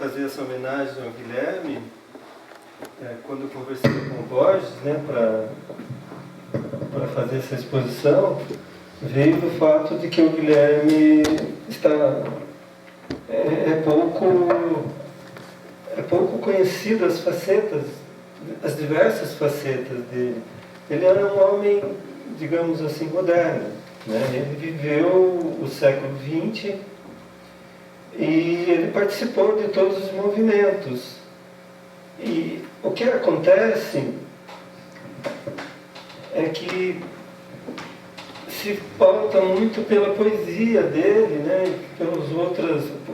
fazer essa homenagem ao Guilherme, quando eu conversei com o Borges, né, para fazer essa exposição, veio do fato de que o Guilherme é pouco conhecido as facetas, as diversas facetas dele. Ele era um homem, digamos assim, moderno, né? Ele viveu o século XX e ele participou de todos os movimentos. E o que acontece é que se pauta muito pela poesia dele, né, pelos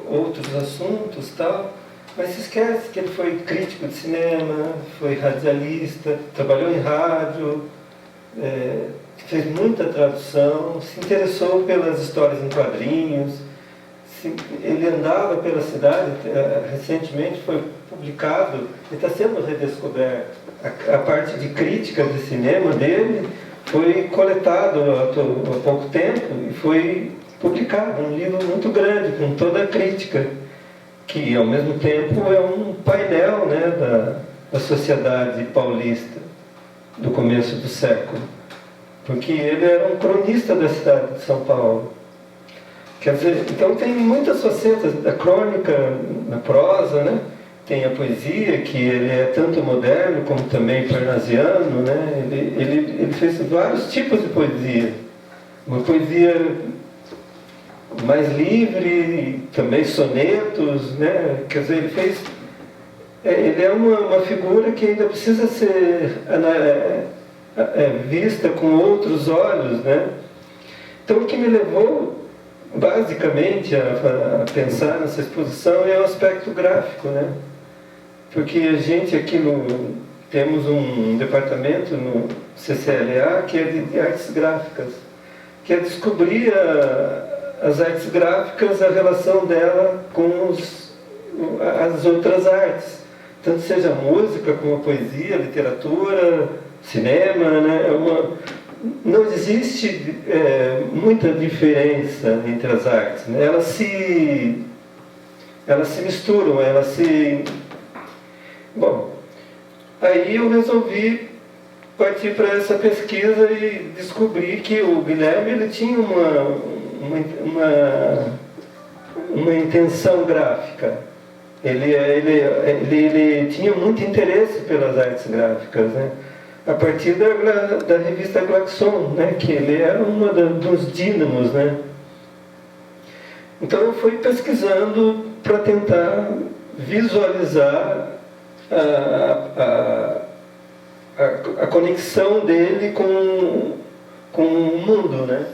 outros assuntos, tal, mas se esquece que ele foi crítico de cinema, foi radialista, trabalhou em rádio, fez muita tradução, se interessou pelas histórias em quadrinhos, ele andava pela cidade, recentemente foi publicado, e está sendo redescoberto. A parte de crítica de cinema dele foi coletado há pouco tempo e foi publicado um livro muito grande, com toda a crítica, que ao mesmo tempo é um painel, né, da sociedade paulista do começo do século, porque ele era um cronista da cidade de São Paulo. Quer dizer, então tem muitas facetas da crônica na prosa, né? Tem a poesia, que ele é tanto moderno como também parnasiano, né? Ele fez vários tipos de poesia. Uma poesia mais livre, também sonetos, né? Quer dizer, ele é uma figura que ainda precisa ser vista com outros olhos, né? Então, o que me levou basicamente a pensar nessa exposição é o aspecto gráfico, né? Porque a gente aqui temos um departamento no CCLA que é de artes gráficas, que é descobrir as artes gráficas, a relação dela com as outras artes, tanto seja a música como a poesia, a literatura, cinema, né? Não existe muita diferença entre as artes, né? Elas se misturam, Bom, aí eu resolvi partir para essa pesquisa e descobri que o Guilherme ele tinha uma intenção gráfica. Ele tinha muito interesse pelas artes gráficas, né? A partir da revista Glaxon, né, que ele era dos dínamos, né? Então eu fui pesquisando para tentar visualizar a conexão dele com o mundo, né?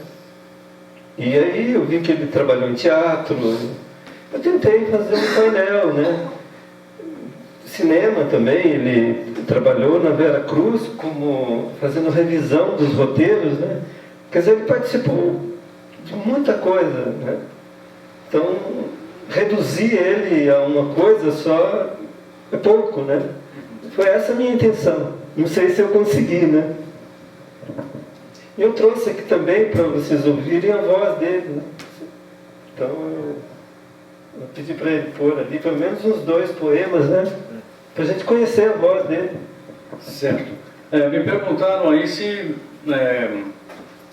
E aí eu vi que ele trabalhou em teatro, eu tentei fazer um painel, né? Cinema também, ele trabalhou na Vera Cruz fazendo revisão dos roteiros, né? Quer dizer, ele participou de muita coisa, né? Então, reduzir ele a uma coisa só é pouco, né? Foi essa a minha intenção. Não sei se eu consegui, né? E eu trouxe aqui também para vocês ouvirem a voz dele, né? Então, eu pedi para ele pôr ali pelo menos uns 2 poemas, né? Para a gente conhecer a voz dele. Certo. Me perguntaram aí se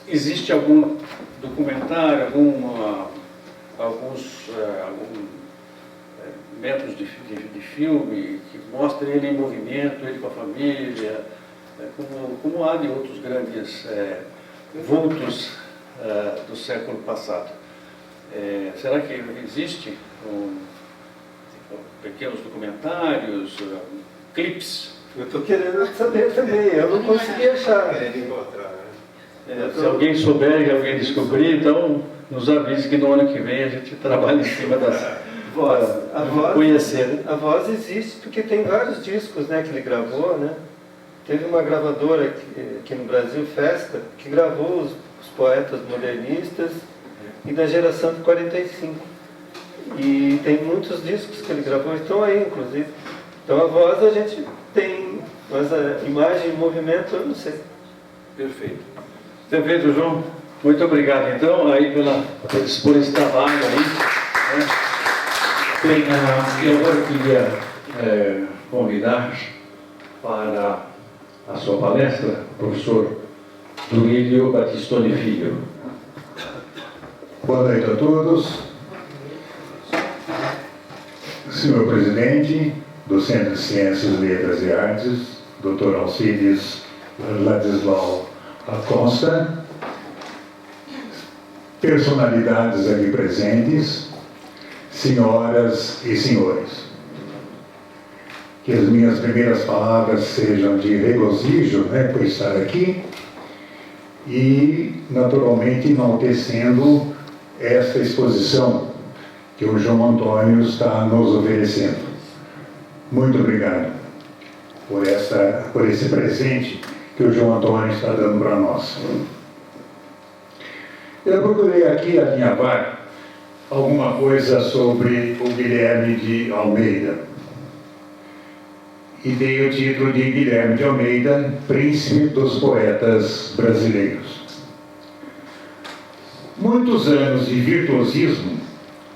existe algum documentário, alguns métodos de filme que mostrem ele em movimento, ele com a família, como há de outros grandes vultos do século passado. Será que existe pequenos documentários, clipes? Eu estou querendo saber também, eu não consegui achar. Se alguém souber e alguém descobrir, então nos avise que no ano que vem a gente trabalha em cima das voz. Conhecer, né? A voz existe porque tem vários discos, né, que ele gravou, né? Teve uma gravadora aqui no Brasil, Festa, que gravou os poetas modernistas e da geração de 45. E tem muitos discos que ele gravou, estão aí, inclusive. Então a voz a gente tem, mas a imagem e movimento eu não sei. Perfeito. Perfeito, João. Muito obrigado, então, aí por esse trabalho aí, né? Bem, eu agora queria convidar para a sua palestra o professor Duílio Batistoni Filho. Boa noite a todos. Senhor presidente do Centro de Ciências, Letras e Artes, Dr. Alcides Ladislau Acosta, personalidades aqui presentes, senhoras e senhores. Que as minhas primeiras palavras sejam de regozijo, por estar aqui e, naturalmente, enaltecendo esta exposição que o João Antônio está nos oferecendo. Muito obrigado por esse presente que o João Antônio está dando para nós. Eu procurei aqui alinhavar alguma coisa sobre o Guilherme de Almeida. E dei o título de Guilherme de Almeida, Príncipe dos Poetas Brasileiros. Muitos anos de virtuosismo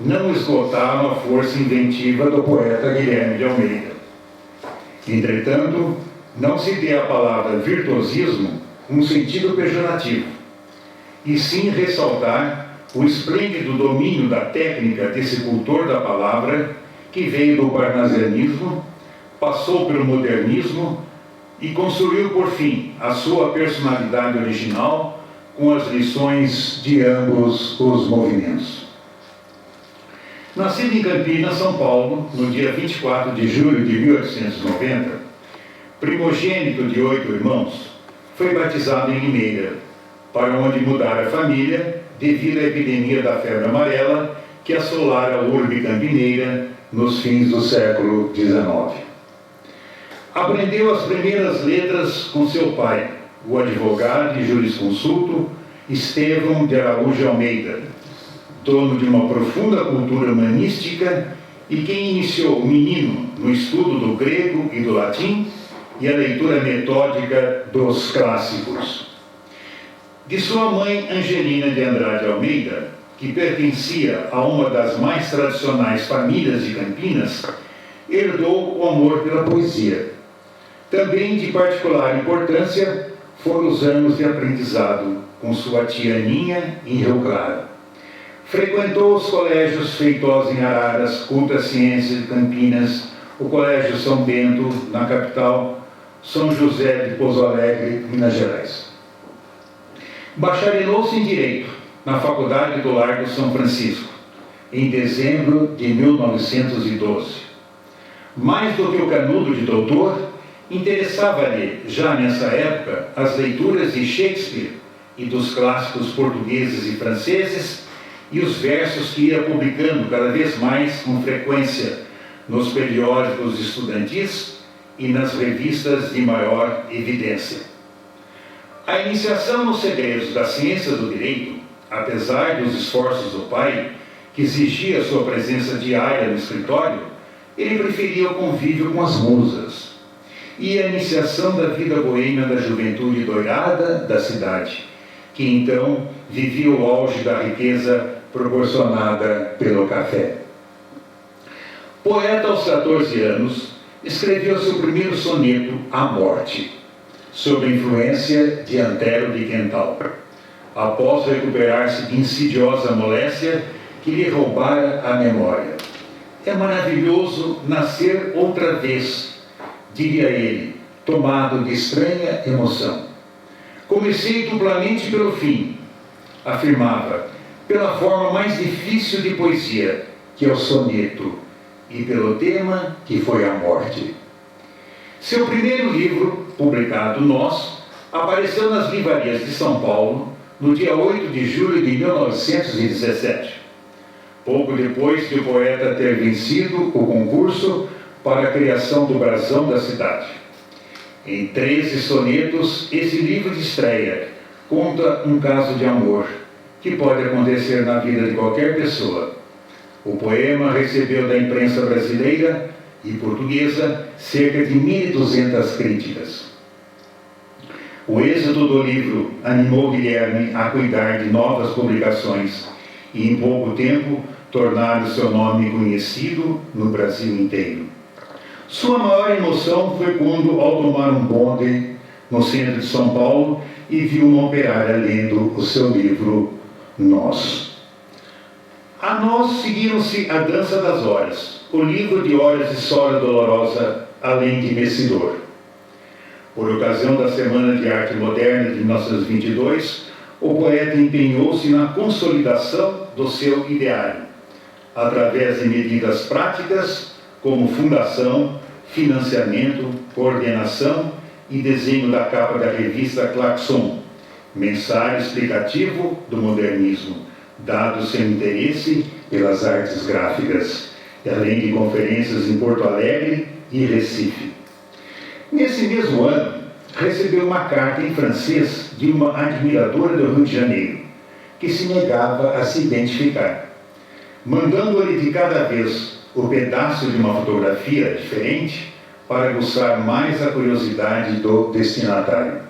não esgotaram a força inventiva do poeta Guilherme de Almeida. Entretanto, não se dê à palavra virtuosismo um sentido pejorativo, e sim ressaltar o esplêndido domínio da técnica desse cultor da palavra que veio do parnasianismo, passou pelo modernismo e construiu, por fim, a sua personalidade original com as lições de ambos os movimentos. Nascido em Campinas, São Paulo, no dia 24 de julho de 1890, primogênito de 8 irmãos, foi batizado em Limeira, para onde mudara a família devido à epidemia da febre amarela que assolara a urbe campineira nos fins do século XIX. Aprendeu as primeiras letras com seu pai, o advogado e jurisconsulto Estevão de Araújo Almeida, dono de uma profunda cultura humanística e quem iniciou o menino no estudo do grego e do latim e a leitura metódica dos clássicos. De sua mãe Angelina de Andrade Almeida, que pertencia a uma das mais tradicionais famílias de Campinas, herdou o amor pela poesia. Também de particular importância foram os anos de aprendizado com sua tia Aninha em Rio Claro. Frequentou os colégios Feitosa em Araras, Culta Ciência de Campinas, o Colégio São Bento, na capital, São José de Pouso Alegre, Minas Gerais. Bacharelou-se em Direito na Faculdade do Largo São Francisco, em dezembro de 1912. Mais do que o canudo de doutor, interessava-lhe, já nessa época, as leituras de Shakespeare e dos clássicos portugueses e franceses e os versos que ia publicando cada vez mais com frequência nos periódicos estudantis e nas revistas de maior evidência. A iniciação nos segredos da ciência do direito, apesar dos esforços do pai, que exigia sua presença diária no escritório, ele preferia o convívio com as musas e a iniciação da vida boêmia da juventude doirada da cidade, que então vivia o auge da riqueza proporcionada pelo café. Poeta aos 14 anos, escreveu seu primeiro soneto, A Morte, sob a influência de Antero de Quental, após recuperar-se de insidiosa moléstia que lhe roubara a memória. É maravilhoso nascer outra vez, diria ele, tomado de estranha emoção. Comecei duplamente pelo fim, afirmava, pela forma mais difícil de poesia, que é o soneto, e pelo tema, que foi a morte. Seu primeiro livro, publicado Nós, apareceu nas livrarias de São Paulo no dia 8 de julho de 1917, pouco depois de o poeta ter vencido o concurso para a criação do brasão da cidade. Em 13 sonetos, esse livro de estreia conta um caso de amor que pode acontecer na vida de qualquer pessoa. O poema recebeu da imprensa brasileira e portuguesa cerca de 1.200 críticas. O êxito do livro animou Guilherme a cuidar de novas publicações e, em pouco tempo, tornado seu nome conhecido no Brasil inteiro. Sua maior emoção foi quando, ao tomar um bonde no centro de São Paulo, e viu uma operária lendo o seu livro Nós. A Nós seguiram-se A Dança das Horas, o livro de horas de História Dolorosa, além de Messidor. Por ocasião da Semana de Arte Moderna de 1922, o poeta empenhou-se na consolidação do seu ideário, através de medidas práticas como fundação, financiamento, coordenação e desenho da capa da revista Claxon, mensário explicativo do modernismo, dado seu interesse pelas artes gráficas, além de conferências em Porto Alegre e Recife. Nesse mesmo ano, recebeu uma carta em francês de uma admiradora do Rio de Janeiro, que se negava a se identificar, mandando-lhe de cada vez o pedaço de uma fotografia diferente para aguçar mais a curiosidade do destinatário.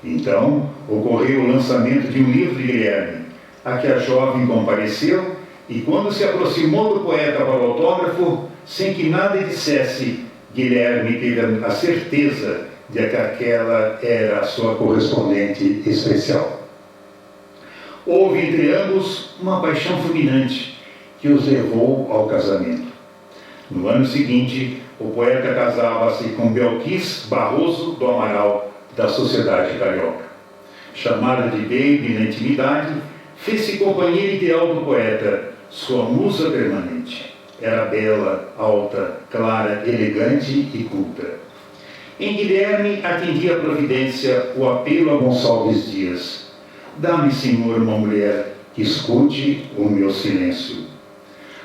Então, ocorreu o lançamento de um livro de Guilherme, a que a jovem compareceu, e quando se aproximou do poeta para o autógrafo, sem que nada dissesse, Guilherme teve a certeza de que aquela era a sua correspondente especial. Houve entre ambos uma paixão fulminante que os levou ao casamento. No ano seguinte, o poeta casava-se com Belquis Barroso do Amaral, da Sociedade Carioca. Chamada de baby na intimidade, fez-se companheira ideal do poeta, sua musa permanente. Era bela, alta, clara, elegante e culta. Em Guilherme atendia a providência o apelo a Gonçalves Dias: dá-me, Senhor, uma mulher que escute o meu silêncio.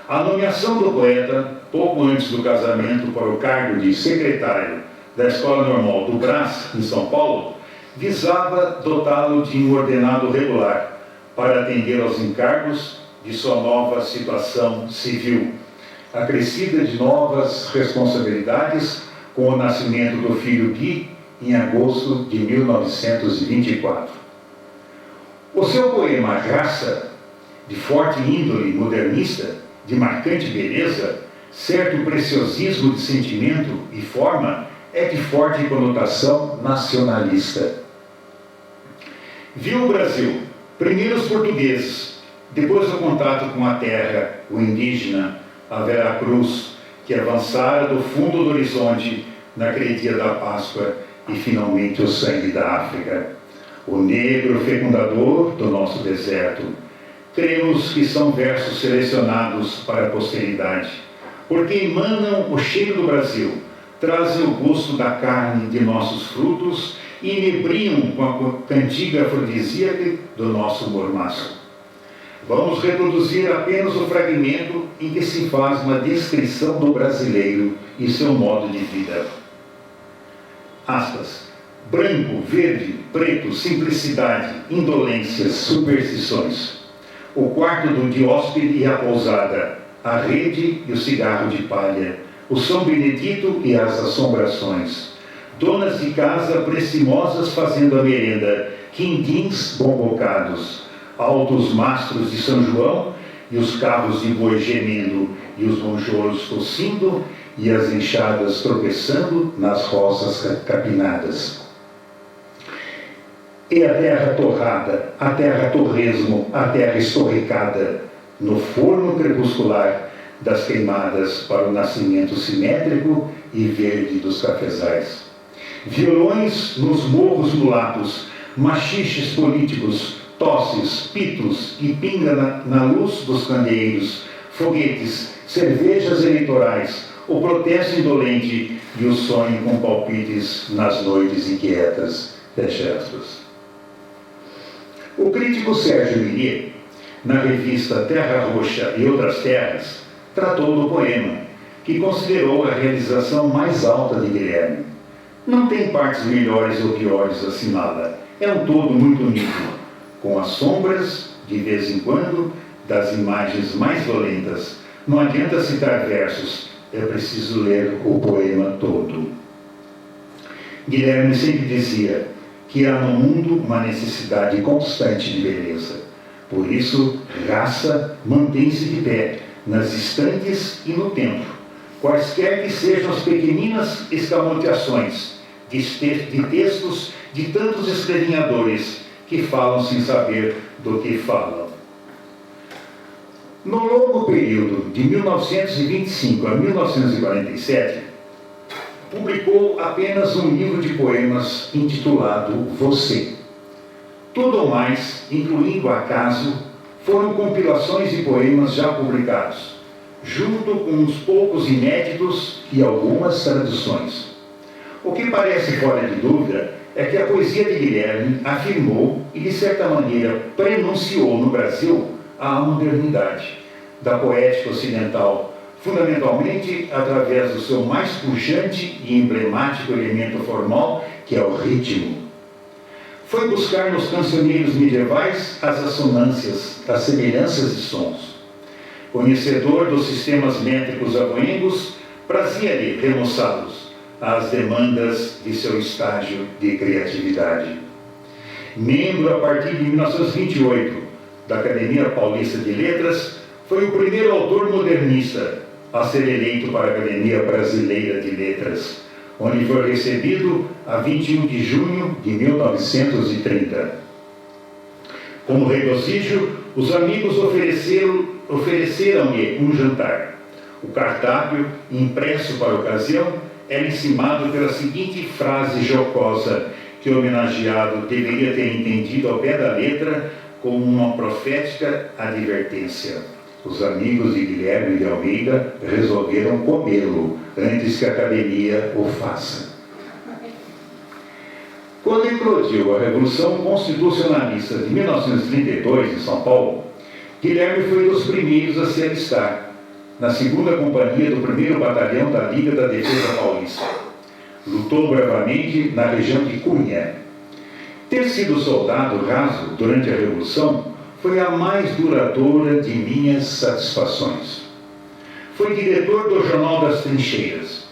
A nomeação do poeta, pouco antes do casamento, para o cargo de secretário da Escola Normal do Brás, em São Paulo, visava dotá-lo de um ordenado regular para atender aos encargos de sua nova situação civil, acrescida de novas responsabilidades com o nascimento do filho Gui em agosto de 1924. O seu poema Raça, de forte índole modernista, de marcante beleza, certo preciosismo de sentimento e forma, é de forte conotação nacionalista. Viu o Brasil, primeiro os portugueses, depois o contato com a terra, o indígena, a Veracruz, que avançara do fundo do horizonte naquele dia da Páscoa, e finalmente o sangue da África, o negro fecundador do nosso deserto. Cremos que são versos selecionados para a posteridade, porque emanam o cheiro do Brasil, trazem o gosto da carne de nossos frutos e inebriam com a cantiga afrodisíaca do nosso mormaço. Vamos reproduzir apenas o fragmento em que se faz uma descrição do brasileiro e seu modo de vida. Aspas. Branco, verde, preto, simplicidade, indolências, superstições. O quarto do dióspede e a pousada, a rede e o cigarro de palha, o São Benedito e as assombrações. Donas de casa prestimosas fazendo a merenda, quindins bombocados, altos mastros de São João e os carros de boi gemendo, e os monjolos tossindo e as enxadas tropeçando nas roças capinadas. E a terra torrada, a terra torresmo, a terra estorricada, no forno crepuscular das queimadas para o nascimento simétrico e verde dos cafezais. Violões nos morros mulatos, machiches políticos, tosses, pitos e pinga na luz dos candeeiros, foguetes, cervejas eleitorais, o protesto indolente e o sonho com palpites nas noites inquietas. Fecha aspas. O crítico Sérgio Millier, na revista Terra Roxa e Outras Terras, tratou do poema, que considerou a realização mais alta de Guilherme. Não tem partes melhores ou piores, assinala. É um todo muito nítido, com as sombras, de vez em quando, das imagens mais violentas. Não adianta citar versos, é preciso ler o poema todo. Guilherme sempre dizia que há no mundo uma necessidade constante de beleza, Por isso, raça mantém-se de pé, nas estantes e no tempo, quaisquer que sejam as pequeninas escamoteações de textos de tantos escrevinhadores que falam sem saber do que falam. No longo período de 1925 a 1947, publicou apenas um livro de poemas intitulado Você. Tudo o mais, incluindo Acaso, foram compilações de poemas já publicados, junto com uns poucos inéditos e algumas traduções. O que parece fora de dúvida é que a poesia de Guilherme afirmou e, de certa maneira, prenunciou no Brasil a modernidade da poética ocidental, fundamentalmente através do seu mais pujante e emblemático elemento formal, que é o ritmo. Foi buscar nos cancioneiros medievais as assonâncias, as semelhanças de sons. Conhecedor dos sistemas métricos avoengos, prazia-lhe remoçá-los às demandas de seu estágio de criatividade. Membro a partir de 1928 da Academia Paulista de Letras, foi o primeiro autor modernista a ser eleito para a Academia Brasileira de Letras, onde foi recebido a 21 de junho de 1930. Como regozijo, os amigos ofereceram-lhe um jantar. O cardápio, impresso para a ocasião, era encimado pela seguinte frase jocosa, que o homenageado deveria ter entendido ao pé da letra como uma profética advertência. Os amigos de Guilherme de Almeida resolveram comê-lo antes que a academia o faça. Quando eclodiu a Revolução Constitucionalista de 1932 em São Paulo, Guilherme foi dos primeiros a se alistar na 2ª Companhia do 1º Batalhão da Liga da Defesa Paulista. Lutou bravamente na região de Cunha. Ter sido soldado raso durante a Revolução foi a mais duradoura de minhas satisfações. Foi diretor do Jornal das Trincheiras,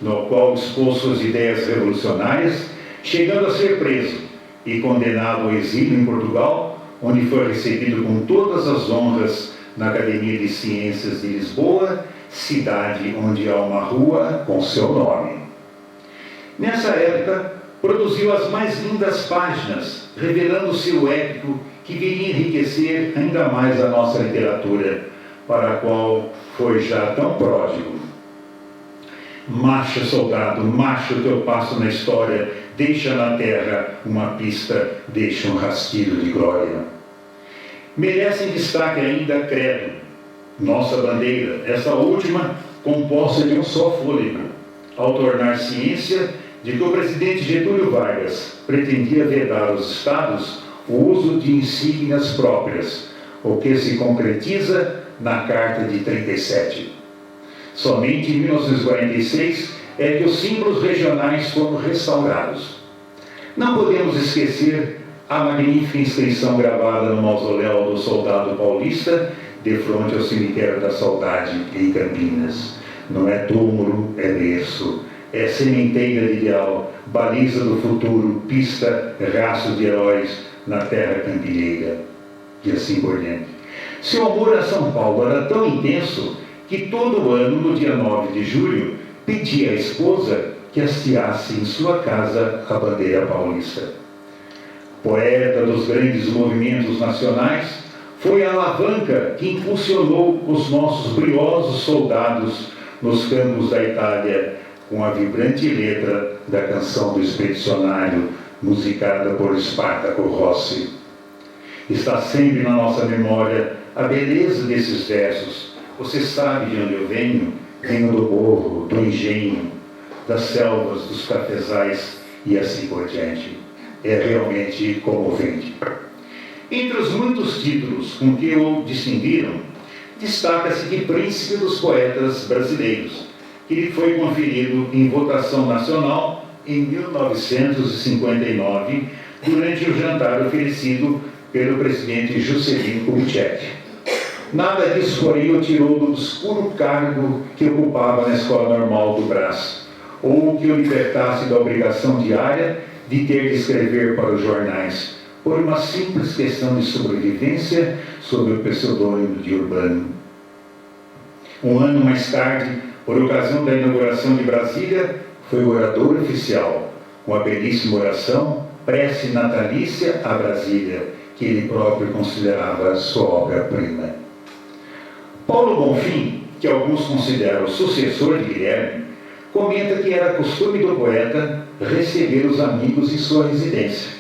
no qual expôs suas ideias revolucionárias, chegando a ser preso e condenado ao exílio em Portugal, onde foi recebido com todas as honras na Academia de Ciências de Lisboa, cidade onde há uma rua com seu nome. Nessa época, produziu as mais lindas páginas, revelando seu épico que viria enriquecer ainda mais a nossa literatura, para a qual foi já tão pródigo. Marcha, soldado, marcha o teu passo na história, deixa na terra uma pista, deixa um rastilho de glória. Merecem destaque ainda Credo, nossa bandeira, essa última composta de um só fôlego, ao tornar ciência de que o presidente Getúlio Vargas pretendia vedar aos estados o uso de insígnias próprias, o que se concretiza na Carta de 37. Somente em 1946 é que os símbolos regionais foram restaurados. Não podemos esquecer a magnífica inscrição gravada no mausoléu do soldado paulista, de frente ao cemitério da Saudade, em Campinas. Não é túmulo, é berço, é sementeira de ideal, baliza do futuro, pista, rastro de heróis na terra campilheira, e assim por diante. Seu amor a São Paulo era tão intenso que todo ano, no dia 9 de julho, pedia à esposa que hasteasse em sua casa a bandeira paulista. Poeta dos grandes movimentos nacionais, foi a alavanca que impulsionou os nossos briosos soldados nos campos da Itália, com a vibrante letra da canção do Expedicionário, musicada por Espartaco Rossi. Está sempre na nossa memória a beleza desses versos. Você sabe de onde eu venho? Venho do morro, do engenho, das selvas, dos cafezais e assim por diante. É realmente comovente. Entre os muitos títulos com que o distinguiram, destaca-se de Príncipe dos Poetas Brasileiros, que lhe foi conferido em votação nacional em 1959, durante o jantar oferecido pelo presidente Juscelino Kubitschek. Nada disso, porém, o tirou do obscuro cargo que ocupava na Escola Normal do Brás, ou que o libertasse da obrigação diária de ter de escrever para os jornais, por uma simples questão de sobrevivência sob o pseudônimo de Urbano. Um ano mais tarde, por ocasião da inauguração de Brasília, foi o orador oficial, com a belíssima oração Prece Natalícia a Brasília, que ele próprio considerava sua obra-prima. Paulo Bonfim, que alguns consideram o sucessor de Guilherme, comenta que era costume do poeta receber os amigos em sua residência,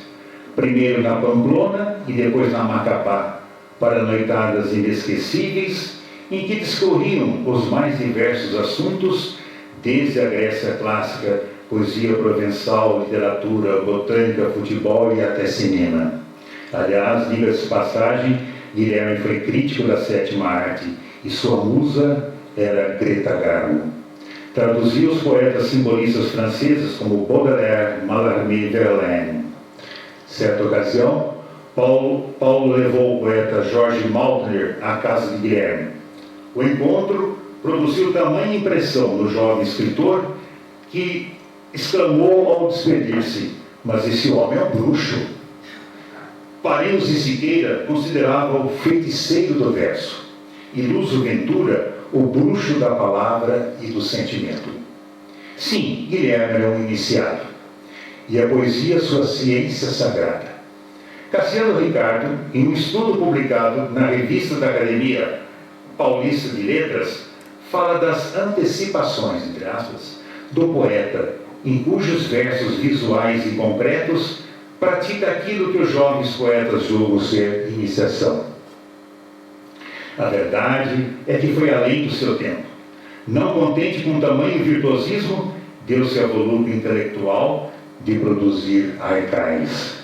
primeiro na Pamplona e depois na Macapá, para noitadas inesquecíveis em que discorriam os mais diversos assuntos, desde a Grécia clássica, poesia provençal, literatura, botânica, futebol e até cinema. Aliás, diga-se de passagem, Guilherme foi crítico da sétima arte e sua musa era Greta Garbo. Traduziu os poetas simbolistas franceses como Baudelaire, Mallarmé e Verlaine. Certa ocasião, Paulo levou o poeta Jorge Maltner à casa de Guilherme. O encontro produziu tamanha impressão no jovem escritor que exclamou ao despedir-se: "Mas esse homem é um bruxo." Pareus de Siqueira considerava o feiticeiro do verso e Lúcio Ventura o bruxo da palavra e do sentimento. Sim, Guilherme era um iniciado, e a poesia sua ciência sagrada. Cassiano Ricardo, em um estudo publicado na revista da Academia Paulista de Letras, fala das antecipações, entre aspas, do poeta, em cujos versos visuais e concretos pratica aquilo que os jovens poetas julgam ser iniciação. A verdade é que foi além do seu tempo. Não contente com tamanho virtuosismo, deu-se a volúpio intelectual de produzir arcais,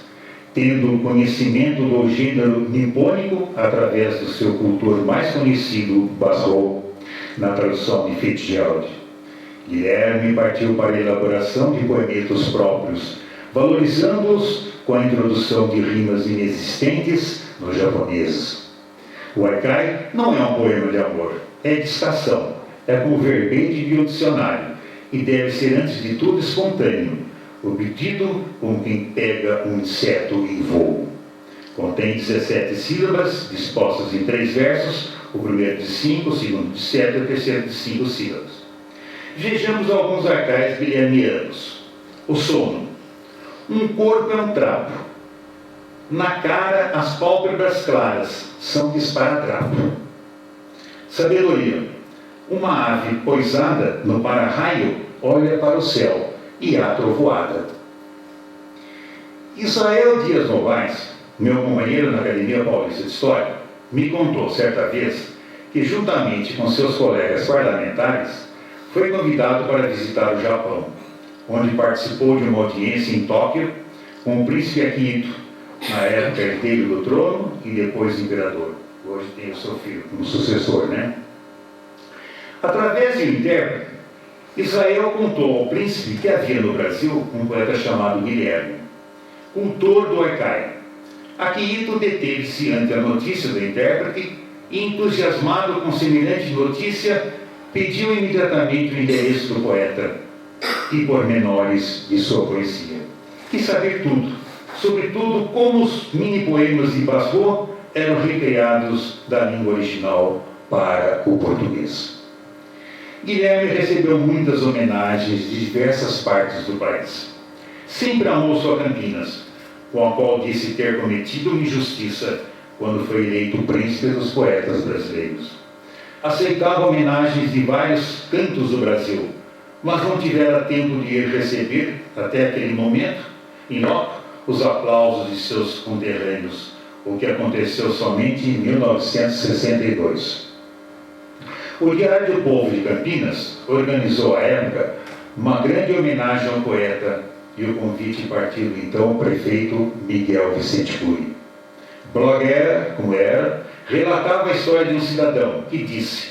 tendo o conhecimento do gênero nipônico através do seu cultor mais conhecido, Basrou, na tradução de Fitzgerald. Guilherme partiu para a elaboração de poemetos próprios, valorizando-os com a introdução de rimas inexistentes no japonês. O haikai não é um poema de amor, é de estação, é com verbete de um dicionário e deve ser, antes de tudo, espontâneo, obtido como quem pega um inseto em voo. Contém 17 sílabas, dispostas em 3 versos, o primeiro de 5, o segundo de 7 e o terceiro de 5 sílabas. Vejamos alguns arcais guilhermianos. O sono. Um corpo é um trapo. Na cara, as pálpebras claras são de esparadrapo. Sabedoria. Uma ave poisada no para-raio olha para o céu e há trovoada. Israel Dias Novaes, meu companheiro na Academia Paulista de História, me contou certa vez que, juntamente com seus colegas parlamentares, foi convidado para visitar o Japão, onde participou de uma audiência em Tóquio com o príncipe Akihito, na época herdeiro do trono e depois imperador. Hoje tem o seu filho como sucessor, né? Através de um intérprete, Israel contou ao príncipe que havia no Brasil um poeta chamado Guilherme, cultor do haikai. Akihito deteve-se ante a notícia do intérprete e, entusiasmado com semelhante notícia, pediu imediatamente o endereço do poeta e pormenores de sua poesia. Quis saber tudo, sobretudo como os mini-poemas de Basrou eram recriados da língua original para o português. Guilherme recebeu muitas homenagens de diversas partes do país. Sempre amou sua Campinas, com a qual disse ter cometido uma injustiça quando foi eleito príncipe dos poetas brasileiros. Aceitava homenagens de vários cantos do Brasil, mas não tivera tempo de ir receber, até aquele momento, em loco, os aplausos de seus conterrâneos, o que aconteceu somente em 1962. O Diário do Povo de Campinas organizou à época uma grande homenagem ao poeta e o convite partiu então o prefeito Miguel Vicente Cury. Blogueira, como era, relatava a história de um cidadão que disse,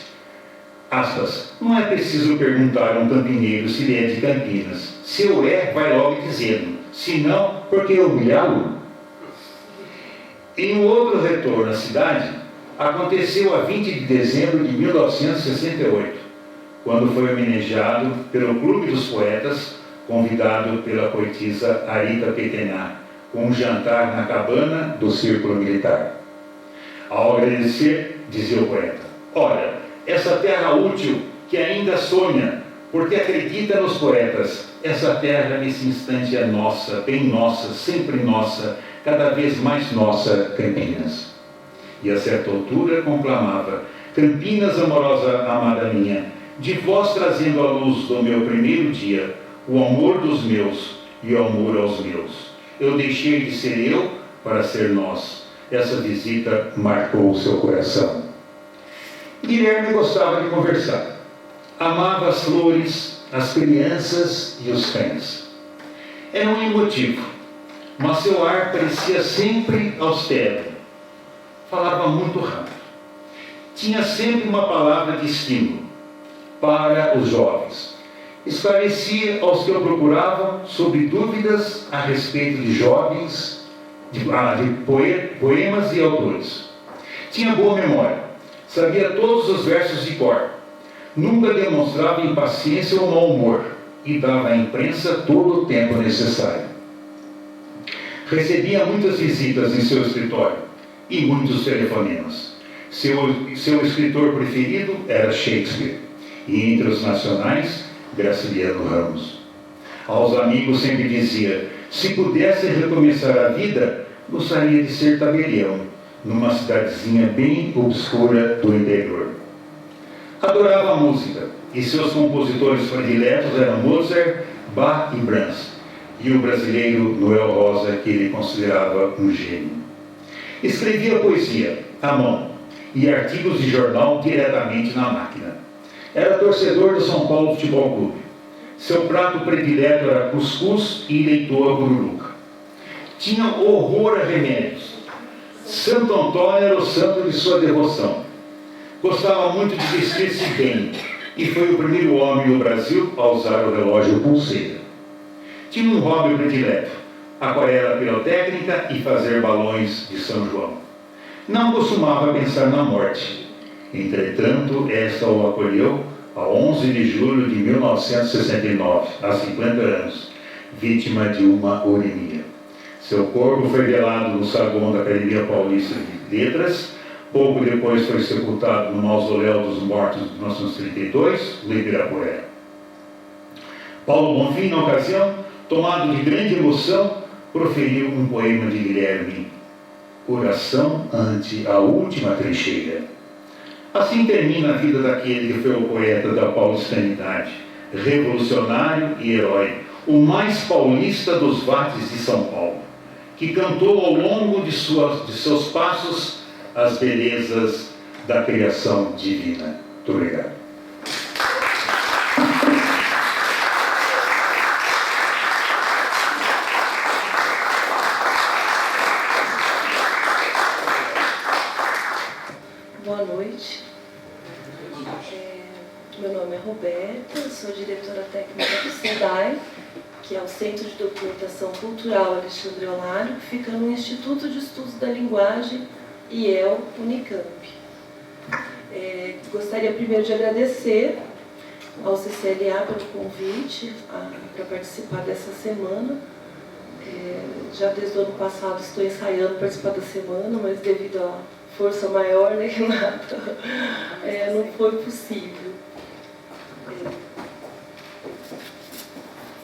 aspas, não é preciso perguntar a um campineiro se ele é de Campinas. Se eu é, vai logo dizendo. Se não, por que humilhá-lo? Em um outro retorno à cidade, aconteceu a 20 de dezembro de 1968, quando foi homenageado pelo Clube dos Poetas, convidado pela poetisa Arita Petená, com um jantar na cabana do círculo militar. Ao agradecer, dizia o poeta: olha, essa terra útil que ainda sonha, porque acredita nos poetas, essa terra nesse instante é nossa, bem nossa, sempre nossa, cada vez mais nossa, Campinas. E a certa altura conclamava: Campinas, amorosa amada minha, de vós trazendo a luz do meu primeiro dia, o amor dos meus e o amor aos meus. Eu deixei de ser eu para ser nós. Essa visita marcou o seu coração. Guilherme gostava de conversar. Amava as flores, as crianças e os cães. Era um emotivo, mas seu ar parecia sempre austero. Falava muito rápido. Tinha sempre uma palavra de estímulo para os jovens. Esclarecia aos que o procuravam sobre dúvidas a respeito de jovens, de poemas e autores. Tinha boa memória, sabia todos os versos de cor, nunca demonstrava impaciência ou mau humor e dava à imprensa todo o tempo necessário. Recebia muitas visitas em seu escritório e muitos telefonemas. Seu escritor preferido era Shakespeare, e entre os nacionais, Graciliano Ramos. Aos amigos sempre dizia: se pudesse recomeçar a vida, gostaria de ser tabelião, numa cidadezinha bem obscura do interior. Adorava a música, e seus compositores prediletos eram Mozart, Bach e Brahms, e o brasileiro Noel Rosa, que ele considerava um gênio. Escrevia poesia à mão e artigos de jornal diretamente na máquina. Era torcedor do São Paulo Futebol Clube. Seu prato predileto era cuscuz e leitoa bururuca. Tinha horror a remédios. Santo Antônio era o santo de sua devoção. Gostava muito de vestir-se bem e foi o primeiro homem no Brasil a usar o relógio pulseira. Tinha um hobby predileto: aquarela pirotécnica e fazer balões de São João. Não costumava pensar na morte. Entretanto, esta o acolheu a 11 de julho de 1969, há 50 anos, vítima de uma uremia. Seu corpo foi velado no saguão da Academia Paulista de Letras. Pouco depois foi sepultado no Mausoléu dos Mortos de 1932, no Ibirapuera. Paulo Bonfim, na ocasião, tomado de grande emoção, proferiu um poema de Guilherme: Oração ante a última trincheira. Assim termina a vida daquele que foi o poeta da paulistanidade, revolucionário e herói, o mais paulista dos vates de São Paulo, que cantou ao longo de seus passos as belezas da criação divina. Muito obrigado. Boa noite. Meu nome é Roberta, sou diretora técnica do SEDAI, que é o Centro de Documentação Cultural Alexandre Olário, que fica no Instituto de Estudos da Linguagem, IEL Unicamp. Gostaria primeiro de agradecer ao CCLA pelo convite para participar dessa semana. Já desde o ano passado estou ensaiando participar da semana, mas devido à força maior, né, Renata, não foi possível.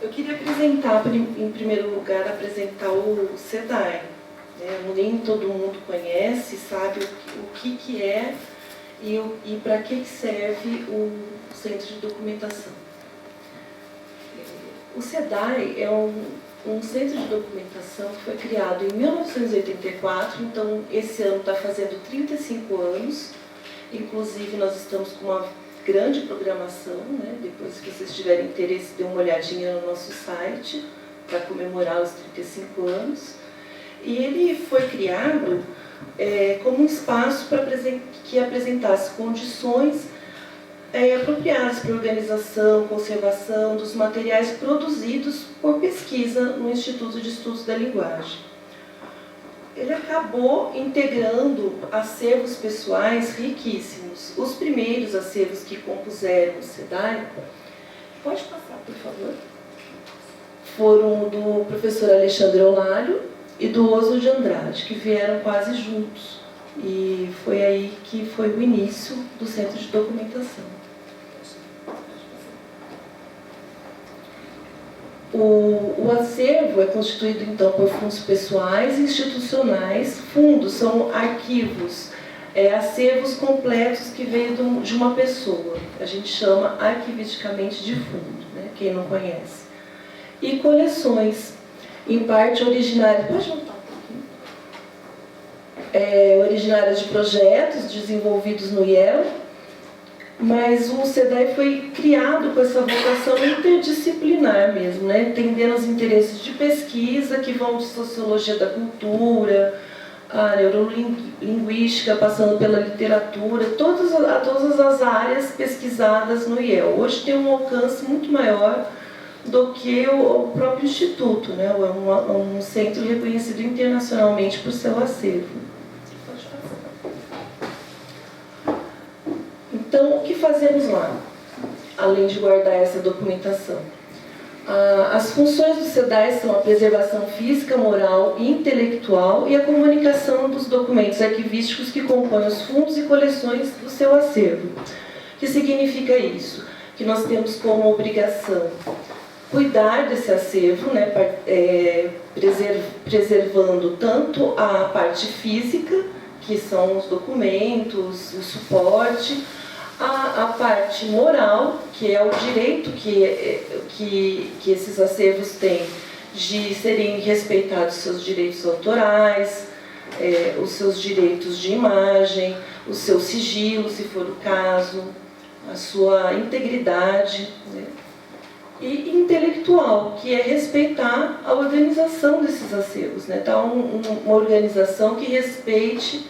Eu queria apresentar, em primeiro lugar, apresentar o SEDAI. Nem todo mundo conhece, sabe o que é e para que serve o Centro de Documentação. O SEDAI é um centro de documentação que foi criado em 1984, então esse ano está fazendo 35 anos. Inclusive, nós estamos com uma grande programação, né? Depois que vocês tiverem interesse, dê uma olhadinha no nosso site para comemorar os 35 anos. E ele foi criado como um espaço que apresentasse condições apropriadas para a organização, conservação dos materiais produzidos por pesquisa no Instituto de Estudos da Linguagem. Ele acabou integrando acervos pessoais riquíssimos. Os primeiros acervos que compuseram o SEDAI, pode passar, por favor, foram do professor Alexandre Olário, e do Oswald de Andrade, que vieram quase juntos. E foi aí que foi o início do Centro de Documentação. O acervo é constituído, então, por fundos pessoais e institucionais. Fundos são arquivos, acervos completos que veio de uma pessoa. A gente chama arquivisticamente de fundo, né? Quem não conhece. E coleções, em parte originárias. Pode voltar um pouquinho? Originárias de projetos desenvolvidos no IEL, mas o SEDAI foi criado com essa vocação interdisciplinar mesmo, né? Entendendo os interesses de pesquisa que vão de sociologia da cultura, a neurolinguística, passando pela literatura, todas as áreas pesquisadas no IEL. Hoje tem um alcance muito maior do que o próprio Instituto, né? É um centro reconhecido internacionalmente por seu acervo. Então, o que fazemos lá, além de guardar essa documentação? As funções do SEDAI são a preservação física, moral e intelectual e a comunicação dos documentos arquivísticos que compõem os fundos e coleções do seu acervo. O que significa isso? Que nós temos como obrigação cuidar desse acervo, né, preservando tanto a parte física, que são os documentos, o suporte, a parte moral, que é o direito que esses acervos têm de serem respeitados seus direitos autorais, os seus direitos de imagem, o seu sigilo, se for o caso, a sua integridade, né? E intelectual, que é respeitar a organização desses acervos, né? Então, uma organização que respeite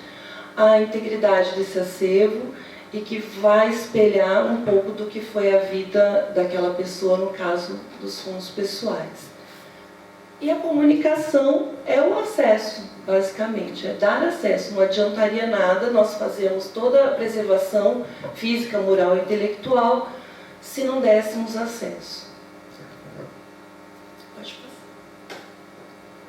a integridade desse acervo e que vai espelhar um pouco do que foi a vida daquela pessoa, no caso dos fundos pessoais. E a comunicação é o acesso, basicamente, é dar acesso. Não adiantaria nada nós fazermos toda a preservação física, moral e intelectual se não dessemos acesso. Pode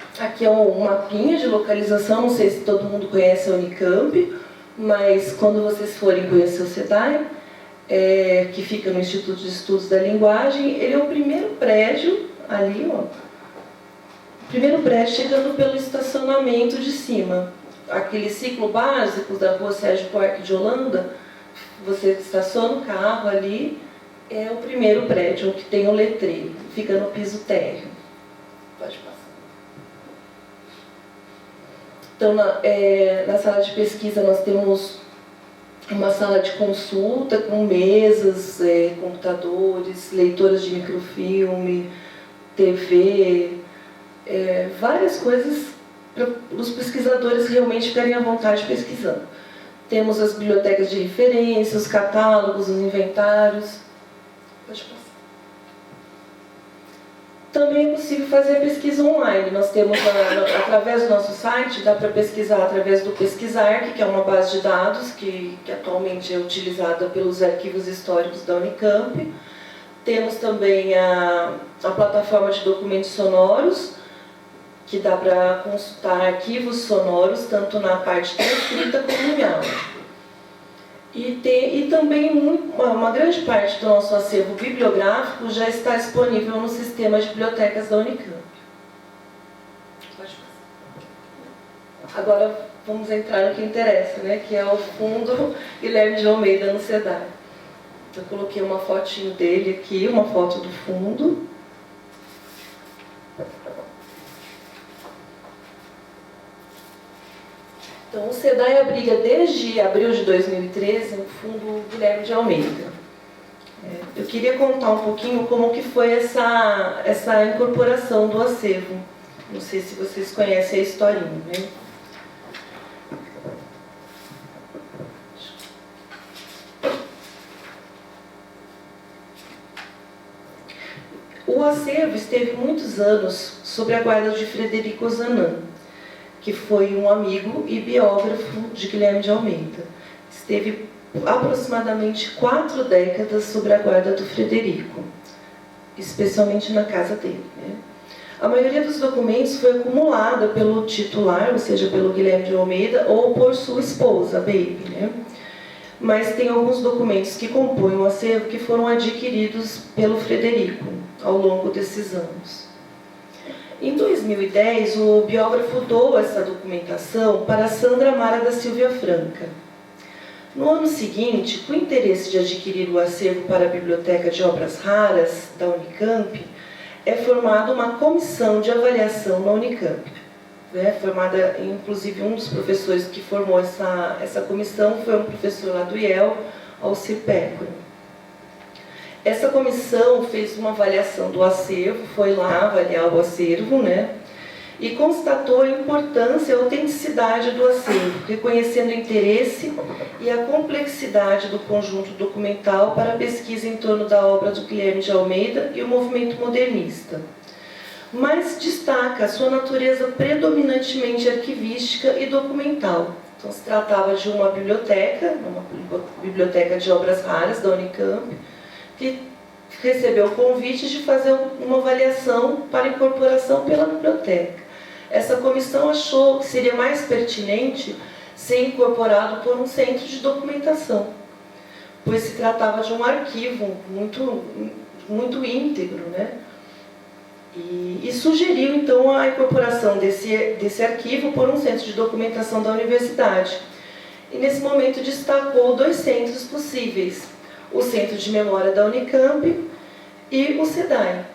passar. Aqui é um mapinha de localização, não sei se todo mundo conhece a Unicamp, mas quando vocês forem conhecer o SEDAI, que fica no Instituto de Estudos da Linguagem, ele é o primeiro prédio, ali, ó, o primeiro prédio chegando pelo estacionamento de cima. Aquele ciclo básico da rua Sérgio Buarque de Holanda, você estaciona o carro ali, é o primeiro prédio, o que tem o letreiro, fica no piso térreo. Pode passar. Então, na sala de pesquisa nós temos uma sala de consulta com mesas, computadores, leitoras de microfilme, TV, várias coisas para os pesquisadores realmente ficarem à vontade pesquisando. Temos as bibliotecas de referência, os catálogos, os inventários. Pode passar. Também é possível fazer pesquisa online. Nós temos, através do nosso site, dá para pesquisar através do Pesquisar, que é uma base de dados que atualmente é utilizada pelos arquivos históricos da Unicamp. Temos também a plataforma de documentos sonoros, que dá para consultar arquivos sonoros, tanto na parte transcrita como em áudio. E também uma grande parte do nosso acervo bibliográfico já está disponível no sistema de bibliotecas da Unicamp. Pode passar. Agora vamos entrar no que interessa, né? Que é o Fundo Guilherme de Almeida no SEDAI. Eu coloquei uma fotinho dele aqui, uma foto do fundo. Então, o SEDAI abriga desde abril de 2013 o Fundo Guilherme de Almeida. Eu queria contar um pouquinho como que foi essa incorporação do acervo. Não sei se vocês conhecem a historinha, né? O acervo esteve muitos anos sob a guarda de Frederico Ozanam, que foi um amigo e biógrafo de Guilherme de Almeida. Esteve aproximadamente 4 décadas sob a guarda do Frederico, especialmente na casa dele, né? A maioria dos documentos foi acumulada pelo titular, ou seja, pelo Guilherme de Almeida, ou por sua esposa, a Baby, né? Mas tem alguns documentos que compõem o acervo que foram adquiridos pelo Frederico ao longo desses anos. Em 2010, o biógrafo doou essa documentação para Sandra Mara da Silva Franca. No ano seguinte, com o interesse de adquirir o acervo para a Biblioteca de Obras Raras da Unicamp, é formada uma comissão de avaliação na Unicamp. Formada, inclusive, um dos professores que formou essa comissão foi um professor lá do IEL, Alcir Pécora. Essa comissão fez uma avaliação do acervo, foi lá avaliar o acervo, né? E constatou a importância e a autenticidade do acervo, reconhecendo o interesse e a complexidade do conjunto documental para a pesquisa em torno da obra do Guilherme de Almeida e o movimento modernista. Mas destaca a sua natureza predominantemente arquivística e documental. Então, se tratava de uma biblioteca de obras raras da Unicamp, que recebeu o convite de fazer uma avaliação para incorporação pela biblioteca. Essa comissão achou que seria mais pertinente ser incorporado por um centro de documentação, pois se tratava de um arquivo muito íntegro, né? E sugeriu, então, a incorporação desse arquivo por um centro de documentação da universidade. E, nesse momento, destacou 2 centros possíveis: o Centro de Memória da Unicamp e o SEDAI.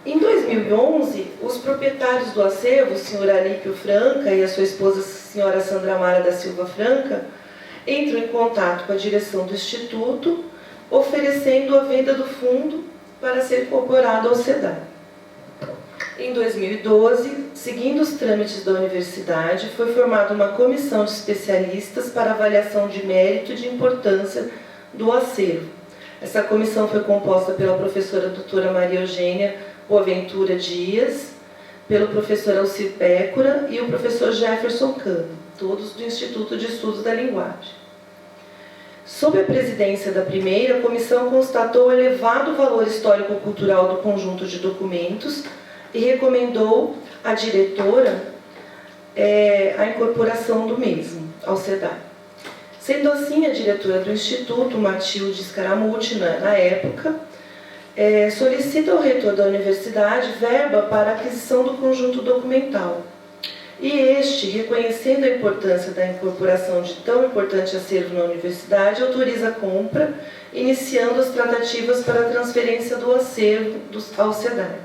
Em 2011, os proprietários do acervo, o Sr. Alípio Franca e a sua esposa, a Sra. Sandra Mara da Silva Franca, entram em contato com a direção do Instituto, oferecendo a venda do fundo para ser incorporado ao SEDAI. Em 2012, seguindo os trâmites da universidade, foi formada uma comissão de especialistas para avaliação de mérito e de importância do acervo. Essa comissão foi composta pela professora doutora Maria Eugênia Boaventura Dias, pelo professor Alcir Pécora e o professor Jefferson Cano, todos do Instituto de Estudos da Linguagem. Sob a presidência da primeira, a comissão constatou o elevado valor histórico-cultural do conjunto de documentos e recomendou à diretora a incorporação do mesmo ao SEDAI. Sendo assim, a diretora do Instituto, Matilde Scaramucci, na época, solicita ao reitor da universidade verba para a aquisição do conjunto documental. E este, reconhecendo a importância da incorporação de tão importante acervo na universidade, autoriza a compra, iniciando as tratativas para a transferência do acervo ao SEDAI.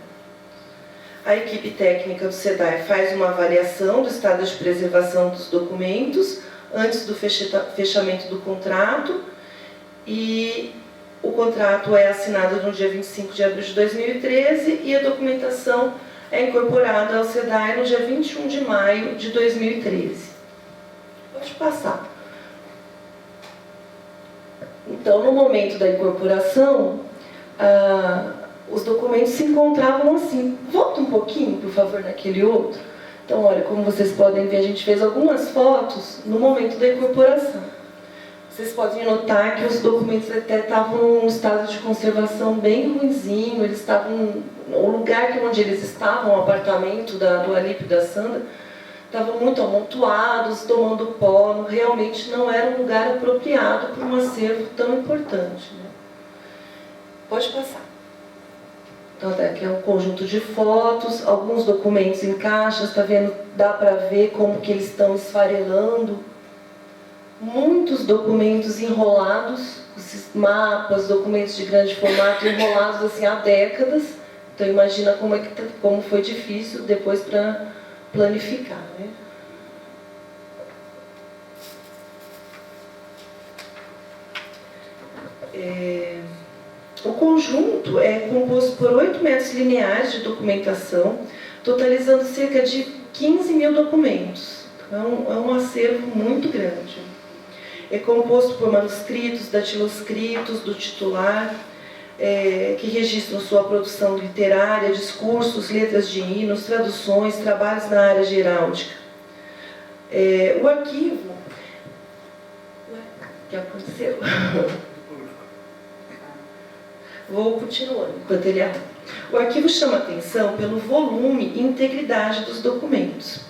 A equipe técnica do SEDAI faz uma avaliação do estado de preservação dos documentos antes do fechamento do contrato, e o contrato é assinado no dia 25 de abril de 2013 e a documentação é incorporada ao SEDAI no dia 21 de maio de 2013. Pode passar. Então, no momento da incorporação, os documentos se encontravam assim. Volta um pouquinho, por favor, naquele outro. Então, olha, como vocês podem ver, a gente fez algumas fotos no momento da incorporação. Vocês podem notar que os documentos até estavam em um estado de conservação bem ruinzinho. Eles estavam... O lugar onde eles estavam, o apartamento do Alípio e da Sandra, estavam muito amontoados, tomando pó. Realmente não era um lugar apropriado para um acervo tão importante, né? Pode passar. Então, aqui é um conjunto de fotos, alguns documentos em caixas, tá vendo? Dá para ver como que eles estão esfarelando. Muitos documentos enrolados, esses mapas, documentos de grande formato enrolados assim há décadas. Então, imagina como foi difícil depois para planificar, né? O conjunto é composto por 8 metros lineares de documentação, totalizando cerca de 15 mil documentos. Então, é um acervo muito grande. É composto por manuscritos, datiloscritos do titular, que registram sua produção literária, discursos, letras de hinos, traduções, trabalhos na área de heráldica. O arquivo... O que aconteceu? Vou continuando, enquanto ele arruma. O arquivo chama atenção pelo volume e integridade dos documentos.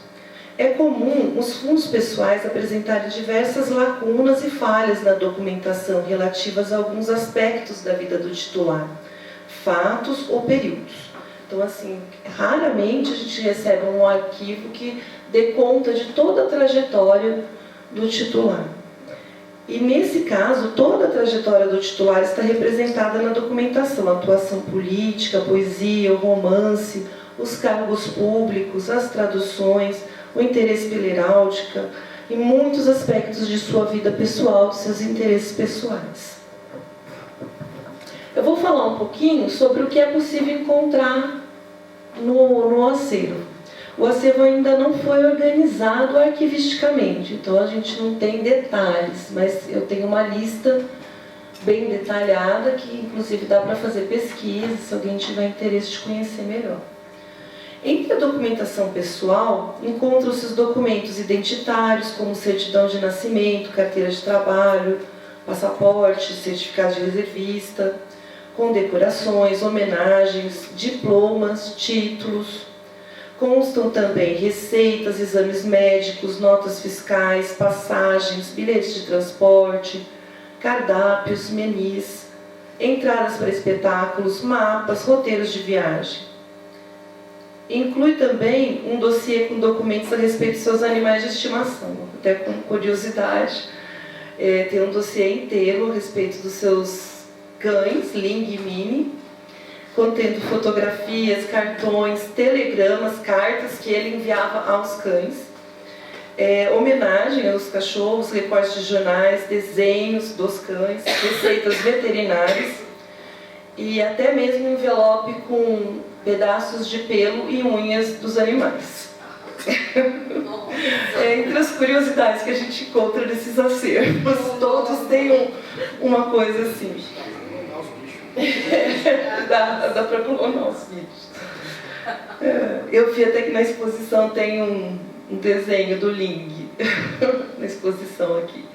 É comum os fundos pessoais apresentarem diversas lacunas e falhas na documentação relativas a alguns aspectos da vida do titular, fatos ou períodos. Então, assim, raramente a gente recebe um arquivo que dê conta de toda a trajetória do titular. E, nesse caso, toda a trajetória do titular está representada na documentação: a atuação política, a poesia, o romance, os cargos públicos, as traduções, o interesse pela heráldica e muitos aspectos de sua vida pessoal, de seus interesses pessoais. Eu vou falar um pouquinho sobre o que é possível encontrar no acervo. O acervo ainda não foi organizado arquivisticamente, então a gente não tem detalhes, mas eu tenho uma lista bem detalhada que inclusive dá para fazer pesquisa, se alguém tiver interesse de conhecer melhor. Entre a documentação pessoal, encontram-se os documentos identitários, como certidão de nascimento, carteira de trabalho, passaporte, certificado de reservista, condecorações, homenagens, diplomas, títulos. Constam também receitas, exames médicos, notas fiscais, passagens, bilhetes de transporte, cardápios, menis, entradas para espetáculos, mapas, roteiros de viagem. Inclui também um dossiê com documentos a respeito de seus animais de estimação. Até com curiosidade, tem um dossiê inteiro a respeito dos seus cães, Ling e Mini, contendo fotografias, cartões, telegramas, cartas que ele enviava aos cães, homenagem aos cachorros, recortes de jornais, desenhos dos cães, receitas veterinárias e até mesmo um envelope com pedaços de pelo e unhas dos animais. Entre as curiosidades que a gente encontra nesses acervos, todos têm uma coisa assim. Dá para clonar os vídeos. Eu vi até que na exposição tem um desenho do Ling, na exposição aqui.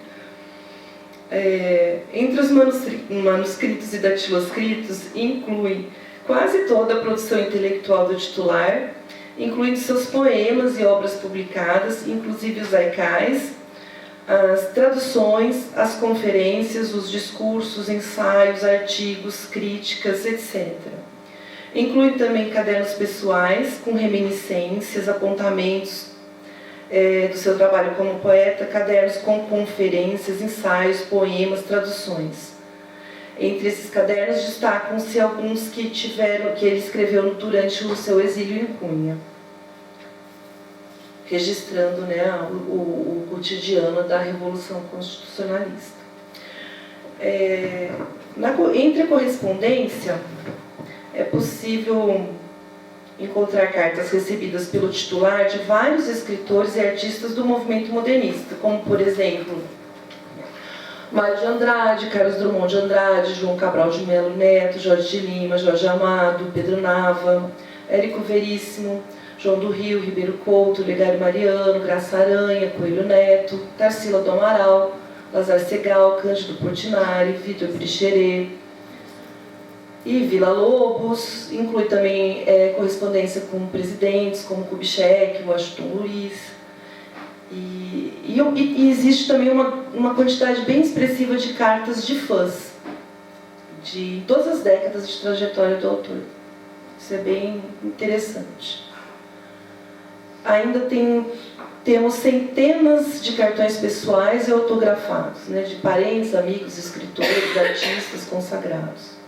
Entre os manuscritos e datiloscritos, inclui quase toda a produção intelectual do titular, incluindo seus poemas e obras publicadas, inclusive os haikais, as traduções, as conferências, os discursos, ensaios, artigos, críticas, etc. Inclui também cadernos pessoais, com reminiscências, apontamentos do seu trabalho como poeta, cadernos com conferências, ensaios, poemas, traduções. Entre esses cadernos destacam-se alguns que ele escreveu durante o seu exílio em Cunha, registrando, né, o cotidiano da Revolução Constitucionalista. Entre a correspondência, é possível encontrar cartas recebidas pelo titular de vários escritores e artistas do movimento modernista, como, por exemplo, Mário de Andrade, Carlos Drummond de Andrade, João Cabral de Melo Neto, Jorge de Lima, Jorge Amado, Pedro Nava, Érico Veríssimo, João do Rio, Ribeiro Couto, Legário Mariano, Graça Aranha, Coelho Neto, Tarsila do Amaral, Lazar Segal, Cândido Portinari, Vitor Bricherê e Vila Lobos. Inclui também correspondência com presidentes como Kubitschek, Washington Luiz. E existe também uma quantidade bem expressiva de cartas de fãs, de todas as décadas de trajetória do autor. Isso é bem interessante. Ainda temos centenas de cartões pessoais e autografados, né, de parentes, amigos, escritores, artistas consagrados.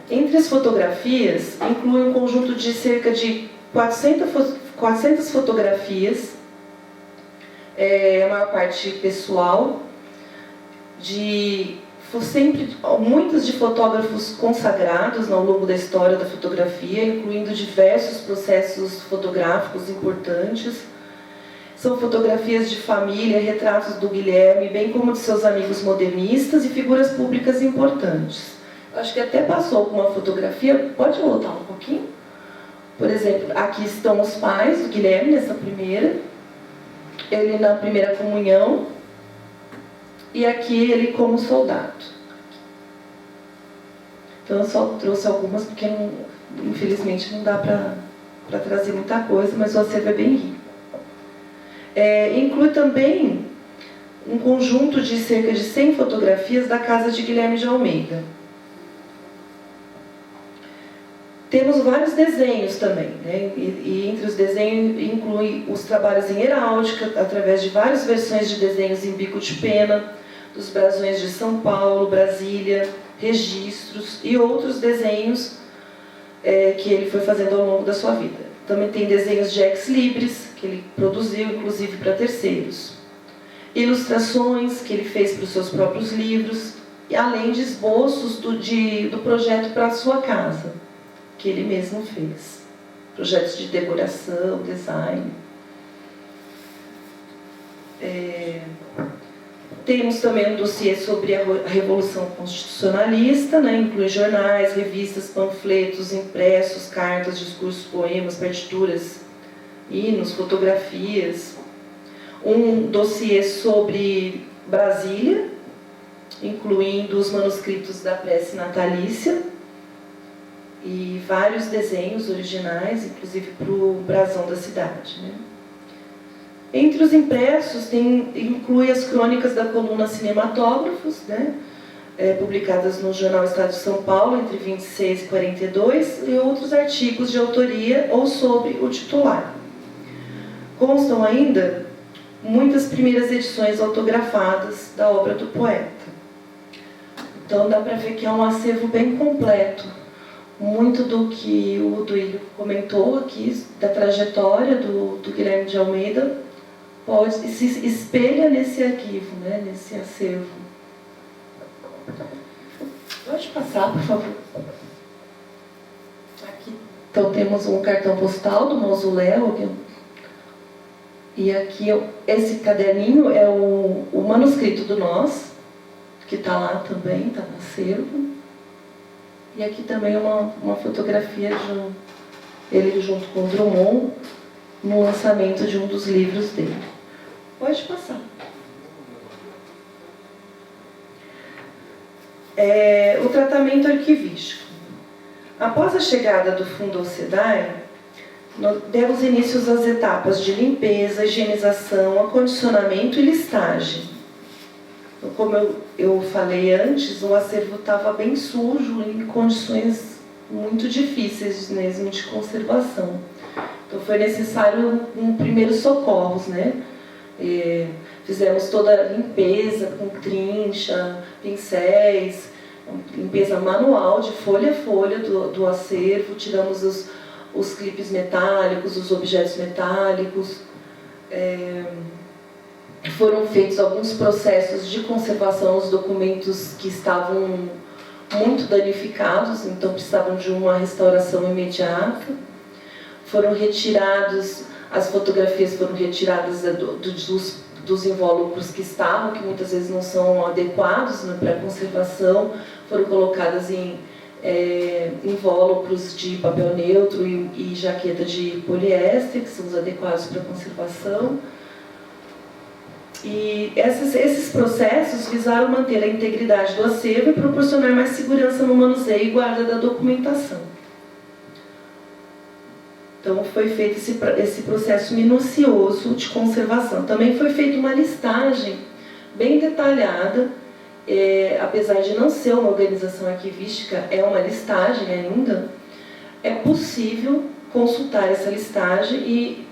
Entre as fotografias, inclui um conjunto de cerca de 400 fotografias, a maior parte pessoal, muitas de fotógrafos consagrados ao longo da história da fotografia, incluindo diversos processos fotográficos importantes. São fotografias de família, retratos do Guilherme, bem como de seus amigos modernistas e figuras públicas importantes. Acho que até passou alguma fotografia, pode voltar um pouquinho? Por exemplo, aqui estão os pais do Guilherme, nessa primeira, ele na primeira comunhão, e aqui ele como soldado. Então eu só trouxe algumas porque infelizmente não dá para trazer muita coisa, mas o acervo é bem rico. Inclui também um conjunto de cerca de 100 fotografias da casa de Guilherme de Almeida. Temos vários desenhos também, né? E entre os desenhos inclui os trabalhos em heráldica, através de várias versões de desenhos em bico de pena, dos brasões de São Paulo, Brasília, registros e outros desenhos que ele foi fazendo ao longo da sua vida. Também tem desenhos de ex-libris, que ele produziu, inclusive, para terceiros. Ilustrações que ele fez para os seus próprios livros, e além de esboços do projeto para a sua casa, que ele mesmo fez. Projetos de decoração, design. Temos também um dossiê sobre a Revolução Constitucionalista, né? Inclui jornais, revistas, panfletos, impressos, cartas, discursos, poemas, partituras, hinos, fotografias. Um dossiê sobre Brasília, incluindo os manuscritos da prece natalícia e vários desenhos originais, inclusive para o brasão da cidade, né? Entre os impressos, inclui as crônicas da coluna Cinematógrafos, né? Publicadas no jornal Estado de São Paulo, entre 26 e 42, e outros artigos de autoria ou sobre o titular. Constam ainda muitas primeiras edições autografadas da obra do poeta. Então dá para ver que é um acervo bem completo. Muito do que o Duílio comentou aqui, da trajetória do Guilherme de Almeida, se espelha nesse arquivo, né, nesse acervo. Pode passar, por favor. Aqui, então, temos um cartão postal do mausoléu. E aqui, esse caderninho é o manuscrito do Nós, que está lá também, está no acervo. E aqui também uma fotografia de ele junto com o Drummond no lançamento de um dos livros dele. Pode passar. O tratamento arquivístico. Após a chegada do fundo ao SEDAI, demos início às etapas de limpeza, higienização, acondicionamento e listagem. Então, como eu falei antes, o acervo estava bem sujo, em condições muito difíceis mesmo de conservação. Então foi necessário primeiros socorros, né? Fizemos toda a limpeza com trincha, pincéis, limpeza manual de folha a folha do acervo, tiramos os clipes metálicos, os objetos metálicos. Foram feitos alguns processos de conservação, os documentos que estavam muito danificados, então precisavam de uma restauração imediata. Foram retirados, as fotografias foram retiradas dos invólucros que estavam, que muitas vezes não são adequados, né, para a conservação, foram colocadas em invólucros de papel neutro e jaqueta de poliéster, que são os adequados para a conservação. E esses processos visaram manter a integridade do acervo e proporcionar mais segurança no manuseio e guarda da documentação. Então foi feito esse processo minucioso de conservação. Também foi feita uma listagem bem detalhada, apesar de não ser uma organização arquivística, é uma listagem ainda. É possível consultar essa listagem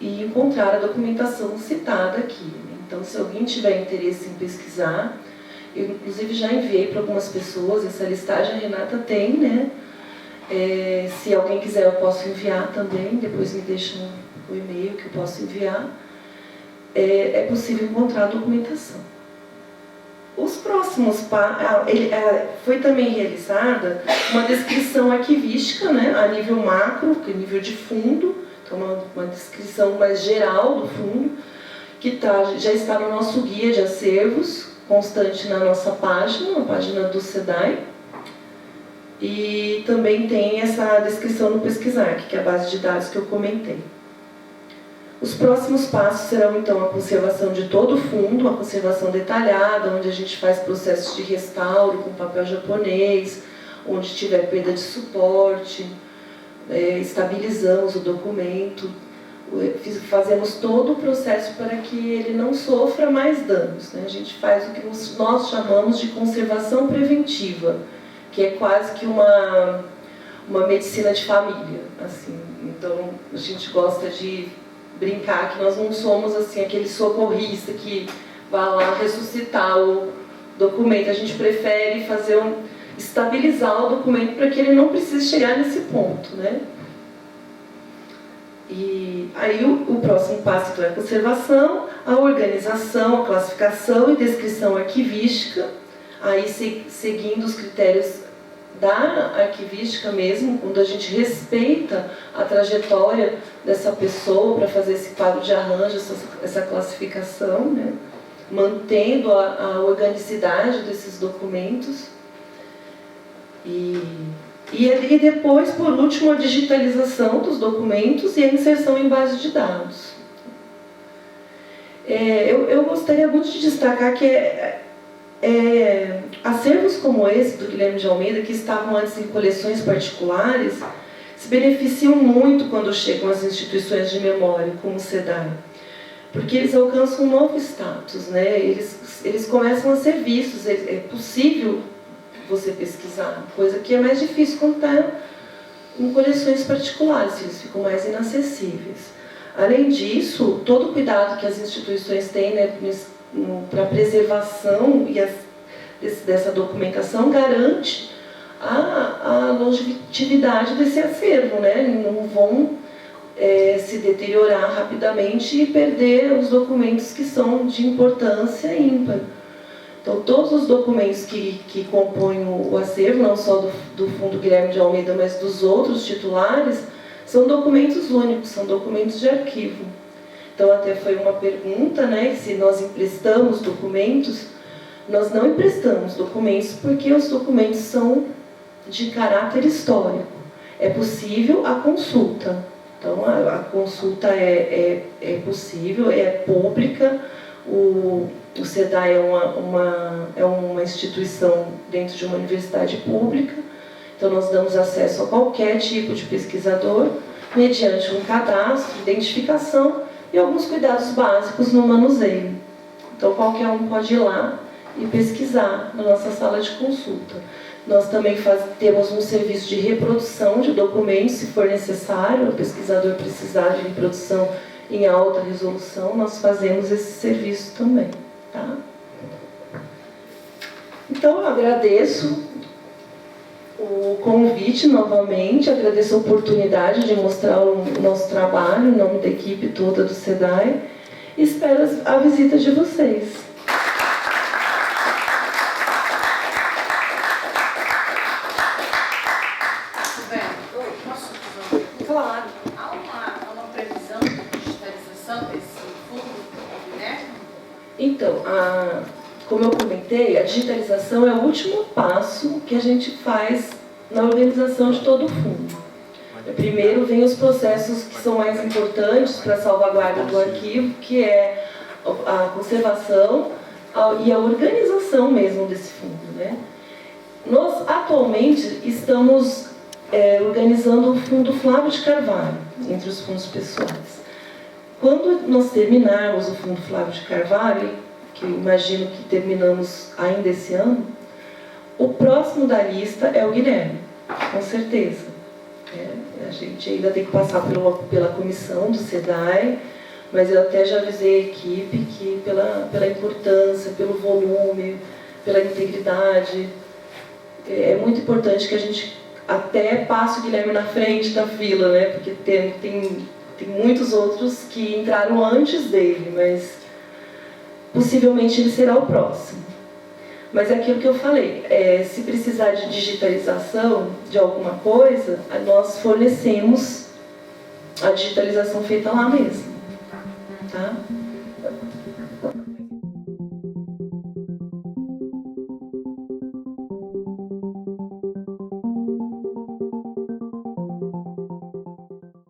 e encontrar a documentação citada aqui. Então, se alguém tiver interesse em pesquisar, eu inclusive já enviei para algumas pessoas essa listagem, a Renata tem, né? Se alguém quiser, eu posso enviar também, depois me deixam o e-mail que eu posso enviar. É possível encontrar a documentação. Os próximos foi também realizada uma descrição arquivística, né, a nível macro, que é nível de fundo, então uma descrição mais geral do fundo, que já está no nosso guia de acervos, constante na nossa página, na página do SEDAI. E também tem essa descrição no Pesquisar, que é a base de dados que eu comentei. Os próximos passos serão, então, a conservação de todo o fundo, a conservação detalhada, onde a gente faz processos de restauro com papel japonês, onde tiver perda de suporte, estabilizamos o documento, fazemos todo o processo para que ele não sofra mais danos, né? A gente faz o que nós chamamos de conservação preventiva, que é quase que uma medicina de família, assim. Então a gente gosta de brincar que nós não somos assim aquele socorrista que vai lá ressuscitar o documento. A gente prefere estabilizar o documento para que ele não precise chegar nesse ponto, né? E aí o próximo passo então, é a conservação, a organização, a classificação e descrição arquivística, aí seguindo os critérios da arquivística mesmo, quando a gente respeita a trajetória dessa pessoa para fazer esse quadro de arranjo, essa classificação, né? Mantendo a organicidade desses documentos. E depois, por último, a digitalização dos documentos e a inserção em base de dados. Eu gostaria muito de destacar que acervos como esse do Guilherme de Almeida, que estavam antes em coleções particulares, se beneficiam muito quando chegam às instituições de memória, como o SEDAI, porque eles alcançam um novo status, né? Eles começam a ser vistos, é possível você pesquisar, coisa que é mais difícil quando está em coleções particulares, eles ficam mais inacessíveis. Além disso, todo o cuidado que as instituições têm, né, para a preservação dessa documentação garante a longevidade desse acervo, né? Não vão se deteriorar rapidamente e perder os documentos que são de importância ímpar. Então, todos os documentos que compõem o acervo, não só do Fundo Guilherme de Almeida, mas dos outros titulares, são documentos únicos, são documentos de arquivo. Então, até foi uma pergunta, né, se nós emprestamos documentos. Nós não emprestamos documentos porque os documentos são de caráter histórico. É possível a consulta. Então, a consulta é possível, é pública. O SEDAI é uma instituição dentro de uma universidade pública, então nós damos acesso a qualquer tipo de pesquisador, mediante um cadastro, identificação e alguns cuidados básicos no manuseio. Então qualquer um pode ir lá e pesquisar na nossa sala de consulta. Nós também temos um serviço de reprodução de documentos, se for necessário, o pesquisador precisar de reprodução em alta resolução, nós fazemos esse serviço também. Tá? Então, eu agradeço o convite novamente, agradeço a oportunidade de mostrar o nosso trabalho em nome da equipe toda do SEDAI e espero a visita de vocês. Claro. Há uma previsão de digitalização desse fundo, né? Então, como eu comentei, a digitalização é o último passo que a gente faz na organização de todo o fundo. Primeiro vem os processos que são mais importantes para a salvaguarda do arquivo, que é a conservação e a organização mesmo desse fundo, né? Nós, atualmente, estamos organizando o Fundo Flávio de Carvalho, entre os fundos pessoais. Quando nós terminarmos o Fundo Flávio de Carvalho, que eu imagino que terminamos ainda esse ano, o próximo da lista é o Guilherme, com certeza. A gente ainda tem que passar pela comissão do SEDAI, mas eu até já avisei a equipe que pela importância, pelo volume, pela integridade, é muito importante que a gente até passe o Guilherme na frente da fila, né? Porque tem muitos outros que entraram antes dele, mas possivelmente ele será o próximo. Mas é aquilo que eu falei, se precisar de digitalização de alguma coisa, nós fornecemos a digitalização feita lá mesmo. Tá?